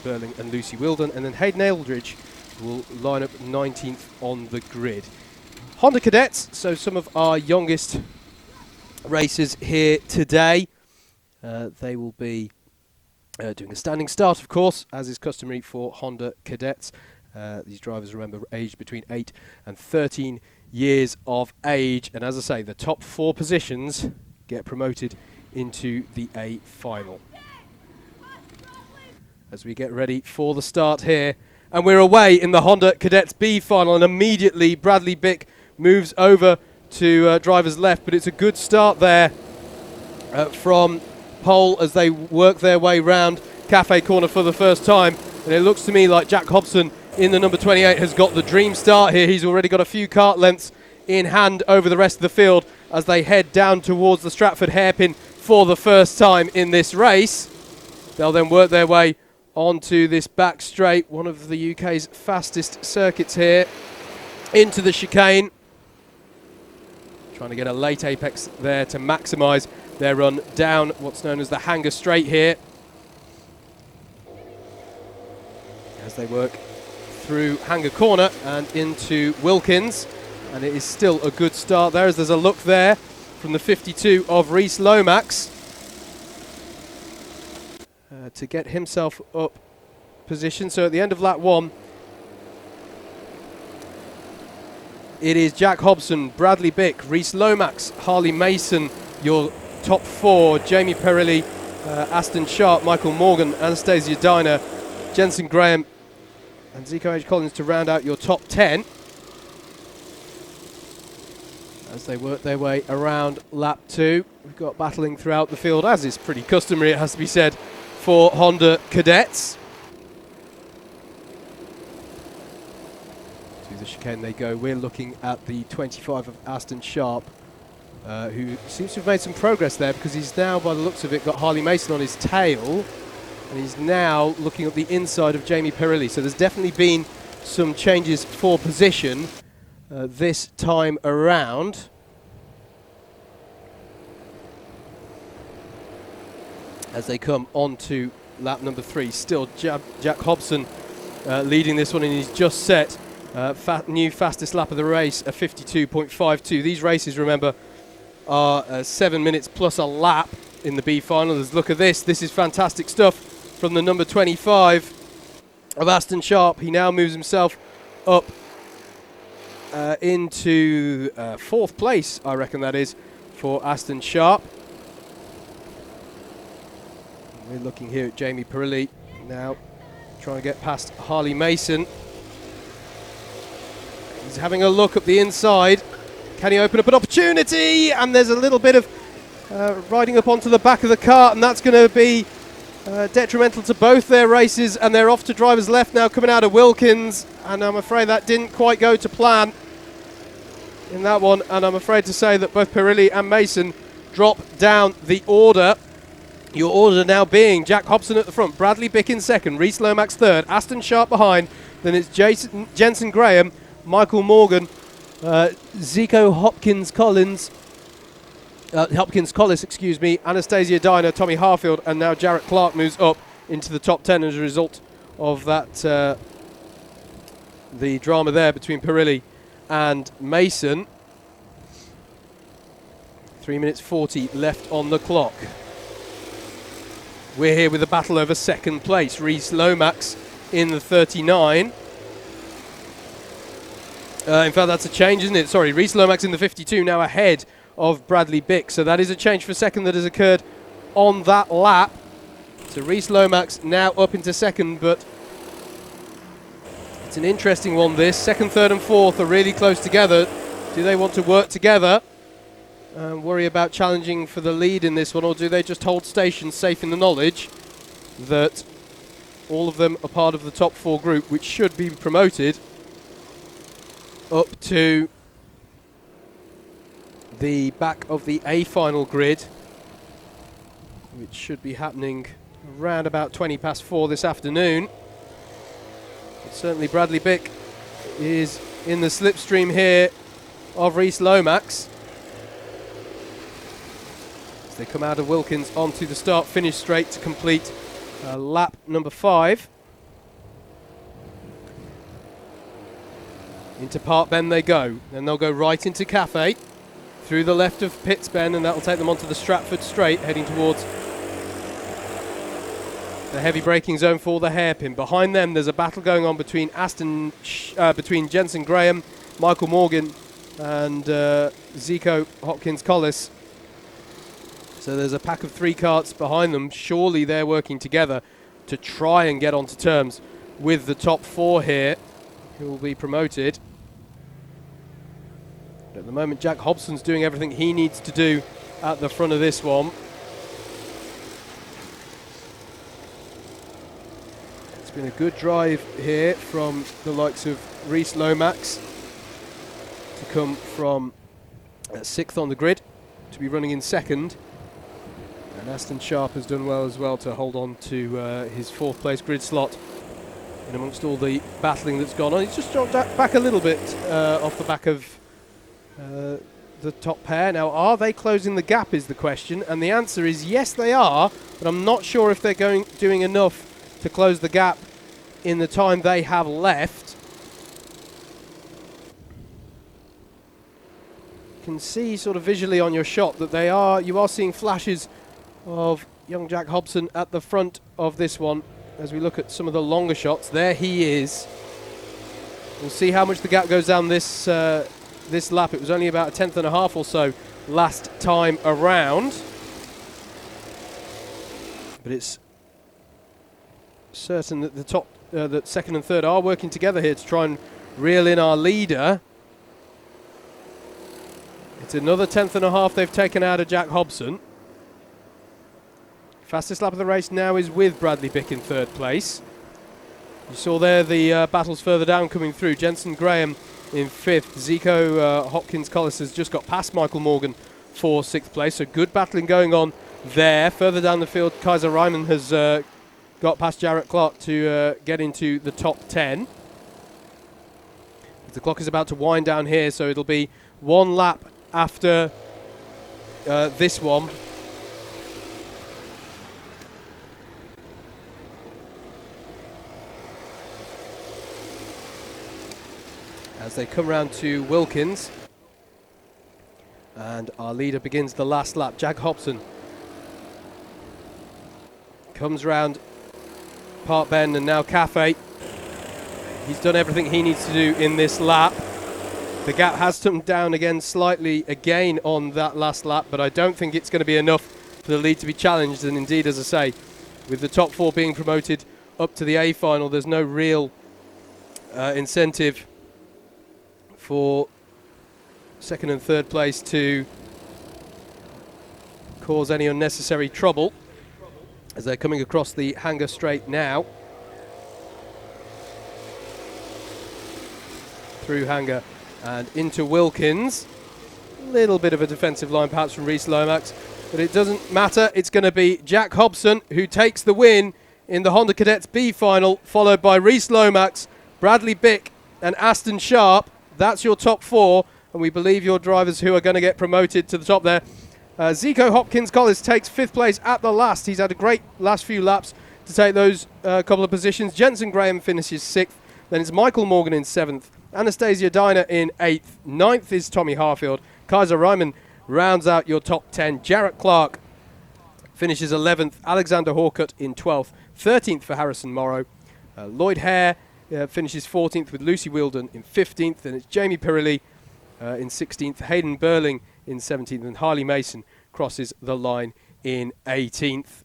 Burling and Lucy Wilden, and then Hayden Aldridge will line up 19th on the grid. Honda Cadets, so some of our youngest racers here today. They will be doing a standing start, of course, as is customary for Honda Cadets. These drivers, remember, aged between 8 and 13 years of age. And as I say, the top 4 positions get promoted into the A final. As we get ready for the start here. And we're away in the Honda Cadets B final. And immediately Bradley Bick moves over to driver's left. But it's a good start there from pole as they work their way round Cafe Corner for the first time. And it looks to me like Jack Hobson in the number 28 has got the dream start here. He's already got a few kart lengths in hand over the rest of the field as they head down towards the Stratford hairpin for the first time in this race. They'll then work their way onto this back straight, one of the UK's fastest circuits here, into the chicane. Trying to get a late apex there to maximise their run down what's known as the Hanger Straight here. As they work through Hanger Corner and into Wilkins, and it is still a good start there as there's a look there from the 52 of Rhys Lomax to get himself up position. So at the end of lap 1, it is Jack Hobson, Bradley Bick, Rhys Lomax, Harley Mason, your top 4, Jamie Perilli, Aston Sharp, Michael Morgan, Anastasia Diner, Jensen Graham and Zico H. Collins to round out your top 10 as they work their way around lap 2. We've got battling throughout the field, as is pretty customary, it has to be said, for Honda Cadets. To the chicane they go. We're looking at the 25 of Aston Sharp, who seems to have made some progress there because he's now, by the looks of it, got Harley Mason on his tail. And he's now looking at the inside of Jamie Perilli. So there's definitely been some changes for position this time around. As they come on to lap number 3. Still Jack Hobson leading this one, and he's just set new fastest lap of the race, a 52.52. These races, remember, are 7 minutes plus a lap in the B final. Let's look at this. This is fantastic stuff from the number 25 of Aston Sharp. He now moves himself up into 4th place, I reckon that is, for Aston Sharp. We're looking here at Jamie Perilli now, trying to get past Harley Mason. He's having a look up the inside. Can he open up an opportunity? And there's a little bit of riding up onto the back of the cart, and that's going to be detrimental to both their races, and they're off to driver's left now coming out of Wilkins, and I'm afraid that didn't quite go to plan in that one, and I'm afraid to say that both Perilli and Mason drop down the order. Your order now being Jack Hobson at the front, Bradley Bick in second, Rhys Lomax third, Aston Sharp behind, then it's Jensen Graham, Michael Morgan, Zico Hopkins Collis, excuse me, Anastasia Diner, Tommy Harfield, and now Jarrett Clark moves up into the top 10 as a result of that the drama there between Perilli and Mason. 3 minutes 40 left on the clock. We're here with a battle over second place. Rhys Lomax in the 39. In fact, that's a change, isn't it? Sorry, Rhys Lomax in the 52, now ahead of Bradley Bick. So that is a change for second that has occurred on that lap. So Rhys Lomax now up into second, but it's an interesting one this. Second, third and fourth are really close together. Do they want to work together and worry about challenging for the lead in this one, or do they just hold station safe in the knowledge that all of them are part of the top 4 group, which should be promoted up to the back of the A final grid, which should be happening around about 20 past 4 this afternoon. But certainly Bradley Bick is in the slipstream here of Rhys Lomax as they come out of Wilkins onto the start-finish straight to complete lap number 5. Into Park Bend they go. Then they'll go right into Cafe, through the left of Pitts Bend, and that'll take them onto the Stratford Straight, heading towards the heavy braking zone for the hairpin. Behind them, there's a battle going on between between Jensen Graham, Michael Morgan, and Zico Hopkins Collis. So there's a pack of 3 karts behind them. Surely they're working together to try and get onto terms with the top 4 here, who will be promoted. But at the moment, Jack Hobson's doing everything he needs to do at the front of this one. It's been a good drive here from the likes of Reece Lomax to come from 6th on the grid to be running in 2nd. And Aston Sharp has done well as well to hold on to his 4th place grid slot in amongst all the battling that's gone on. He's just dropped back a little bit off the back of the top pair. Now, are they closing the gap is the question, and the answer is yes they are, but I'm not sure if they're doing enough to close the gap in the time they have left. You can see sort of visually on your shot that you are seeing flashes of young Jack Hobson at the front of this one. As we look at some of the longer shots, there he is. We'll see how much the gap goes down this lap. It was only about 1/10.5 or so last time around, but it's certain that the top, that 2nd and 3rd are working together here to try and reel in our leader. It's another 1/10.5 they've taken out of Jack Hobson. Fastest lap of the race now is with Bradley Bick in 3rd place. You saw there the battles further down coming through. Jensen Graham in 5th. Zico Hopkins Collis has just got past Michael Morgan for 6th place. So good battling going on there. Further down the field, Kaiser Ryman has got past Jarrett Clark to get into the top 10. The clock is about to wind down here, so it'll be 1 lap after this one. As they come round to Wilkins, and our leader begins the last lap. Jack Hobson comes round Park Bend and now Cafe. He's done everything he needs to do in this lap. The gap has come down again slightly again on that last lap, but I don't think it's going to be enough for the lead to be challenged. And indeed, as I say, with the top 4 being promoted up to the A final, there's no real incentive for 2nd and 3rd place to cause any unnecessary trouble as they're coming across the Hanger Straight now. Through Hanger and into Wilkins. A little bit of a defensive line perhaps from Reece Lomax, but it doesn't matter. It's going to be Jack Hobson who takes the win in the Honda Cadets B final, followed by Reece Lomax, Bradley Bick and Aston Sharp. That's your top 4, and we believe your drivers who are going to get promoted to the top there. Zico Hopkins Collis takes 5th place at the last. He's had a great last few laps to take those couple of positions. Jensen Graham finishes 6th. Then it's Michael Morgan in 7th. Anastasia Diner in 8th. 9th is Tommy Harfield. Kaiser Ryman rounds out your top 10. Jarrett Clark finishes 11th. Alexander Horcutt in 12th. 13th for Harrison Morrow. Lloyd Hare finishes 14th with Lucy Wheeldon in 15th. And it's Jamie Pirilli in 16th. Hayden Burling in 17th. And Harley Mason crosses the line in 18th.